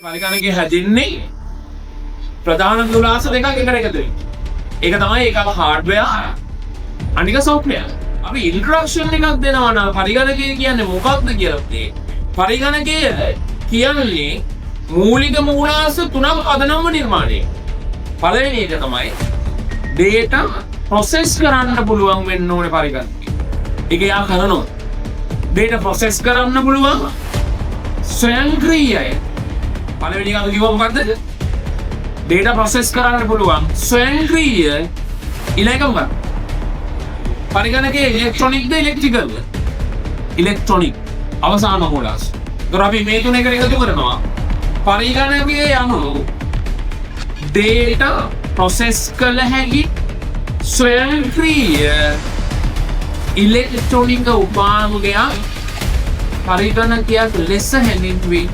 පරිගණකය හැදෙන්නේ ප්‍රධාන දුලාස දෙකක් එකට එකතු වෙලා. ඒක තමයි එකම හાર્ඩ්වෙයාර් අනික සොෆ්ට්වෙයාර්. අපි ඉන්ට්‍රොඩක්ෂන් එකක් දෙනවා නම් පරිගණකය කියන්නේ මොකක්ද කියලා. පරිගණකය කියන්නේ මූලික මූලාංශ තුනක් පදනම්ව නිර්මාණය. පළවෙනි එක තමයි data process කරන්න පුළුවන් වෙන්න ඕනේ පරිගණකය. ඒක යා කරනවා. data process කරන්න පුළුවන් ස්වයංක්‍රීයයි. පළවෙනි එක කිව්වම මොකද්ද? data process කරන්න පුළුවන් ස්වයංක්‍රීය ඉලක්කම් ගන්න. පරිගණකයේ ඉලෙක්ට්‍රොනික්ද ඉලෙක්ට්‍රිකල්ද? ඉලෙක්ට්‍රොනික් අවසාන මූලාංශ. ඒතර අපි මේ තුන එකට එකතු කරනවා. පරිගණකයේ යමු data process කළ හැකි ස්වයංක්‍රීය ඉලෙක්ට්‍රොනික උපාංගයක් පරිගණකයක් ලෙස හැඳින්වී